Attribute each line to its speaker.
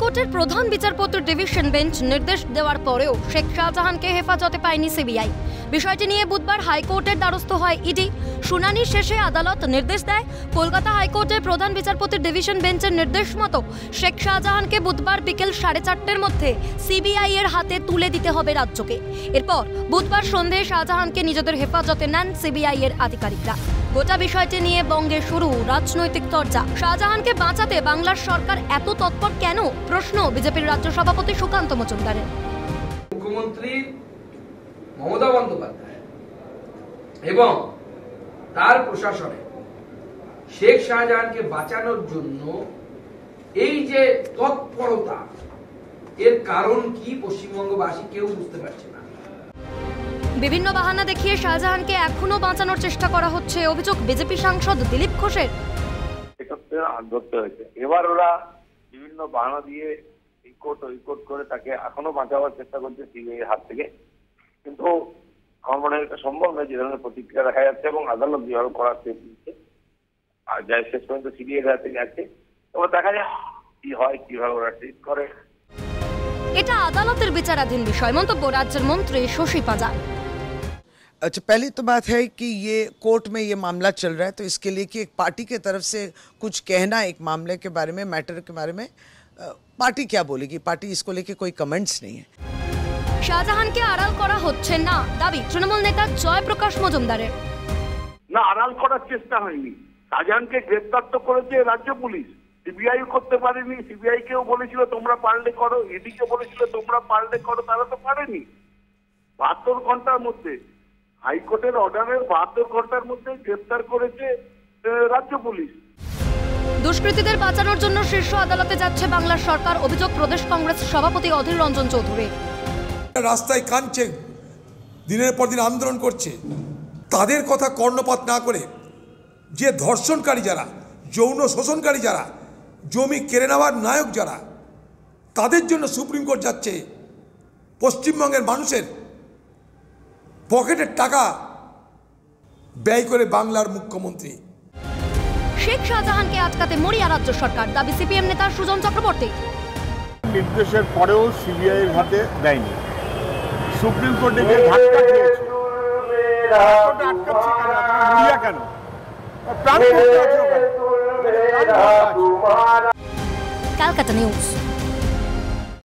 Speaker 1: হাইকোর্টের প্রধান বিচারপতির ডিভিশন বেঞ্চ নির্দেশ দেওয়ার পরেও শেখ শাহজাহানকে হেফাজতে পায়নি সিবিআই। বিষয়টি নিয়ে বুধবার হাইকোর্টের দ্বারস্থ হয় ইডি। শুনানি শেষে আদালত নির্দেশ দেয়, কলকাতা হাইকোর্টের প্রধান বিচারপতির ডিভিশন বেঞ্চের নির্দেশ মতো শেখ শাহজাহানকে বুধবার বিকেল 4:30টার মধ্যে সিবিআই এর হাতে তুলে দিতে হবে রাজ্যকে। এরপর বুধবার সন্ধ্যায় শাহজাহানকে নিজেদের হেফাজতে নেন সিবিআই এর আধিকারিকরা। গোটা বিষয়টি নিয়ে বঙ্গে শুরু রাজনৈতিক চর্চা। শাহজাহানকে বাঁচাতে বাংলার সরকার এত তৎপর কেন? প্রশ্ন বিজেপির রাজ্য সভাপতি সুকান্ত মজুমদারের।
Speaker 2: মুখ্যমন্ত্রী মমতা বন্দ্যোপাধ্যায় এবং তার প্রশাসনে শেখ শাহজাহানকে বাঁচানোর জন্য এই যে তৎপরতা, এর কারণ কি পশ্চিমবঙ্গবাসী কেউ বুঝতে পারছে না।
Speaker 1: বিভিন্ন বাহানা দেখিয়ে শাহজাহানকে এখনো বাঁচানোর চেষ্টা করা হচ্ছে, অভিযোগ বিজেপি সাংসদ দিলীপ ঘোষের।
Speaker 3: এবার ওরা বিভিন্ন বাহানা দিয়ে এই কোর্ট করে তাকে এখনো বাঁচাবার চেষ্টা করছে সিবিআই হাত থেকে, কিন্তু আমার মনে হয় এটা সম্ভব নয় যে ধরনের প্রতিক্রিয়া দেখা যাচ্ছে এবং আদালত যেভাবে করার স্টেপ নিচ্ছে আর যাই শেষ পর্যন্ত সিবিআই হাত থেকে আছে। এবার দেখা যায় কি হয়, কিভাবে ওরা ট্রিট করে।
Speaker 1: এটা আদালতের বিচারাধীন বিষয়, মন্তব্য রাজ্যের মন্ত্রী শশী পাজা।
Speaker 4: अच्छा, पहली तो बात है कि ये कोर्ट में ये मामला चल रहा है, तो इसके लिए कि एक पार्टी के तरफ से कुछ कहना एक मामले के बारे में, मैटर के बारे में, पार्टी क्या बोलेगी, पार्टी इसको लेके कोई कमेंट्स नहीं है।
Speaker 1: শাহজাহানকে আড়াল করা হচ্ছে না দাবি তৃণমূল নেতা জয়প্রকাশ মজুমদারের।
Speaker 3: না, আড়াল করার চেষ্টা হয়নি। শাহজাহানকে গ্রেফতার তো করেছে রাজ্য পুলিশ, সিবিআই করতে পারেনি। সিবিআই কেও বলেছিল তোমরা পারলে করো, ইডি কে বলেছিল তোমরা পারলে করো, তারা তো পারেনি। 72 ঘন্টার মধ্যে হাইকোর্টের অর্ডারের 72 ঘন্টার মধ্যে গ্রেফতার করেছে রাজ্য পুলিশ।
Speaker 1: দুষ্কৃতীদের বাঁচানোর জন্য শীর্ষ আদালতে যাচ্ছে বাংলার সরকার, অভিযোগ প্রদেশ কংগ্রেস সভাপতি অধীর রঞ্জন চৌধুরী।
Speaker 5: রাস্তায় কাঁদছে, দিনের পর দিন আন্দোলন করছে, তাদের কথা কর্ণপাত না করে যে ধর্ষণকারী যারা, যৌন শোষণকারী যারা, জমি কেড়ে নেওয়ার নায়ক যারা, তাদের জন্য সুপ্রিম কোর্ট যাচ্ছে। পশ্চিমবঙ্গের মানুষের পকেটের টাকা ব্যয় করে বাংলার মুখ্যমন্ত্রী।
Speaker 1: শেখ শাহজাহানকে আটকাতে মরিয়া রাজ্য সরকার, দাবি সিপিএম নেতা সুজন চক্রবর্তী।
Speaker 6: নির্দেশের পরেও সিবিআই এর হাতে দেয়নি, সুপ্রিম কোর্টে যে ধাক্কা খেয়েছে, কেন
Speaker 1: ক্যালকাটা নিউজ।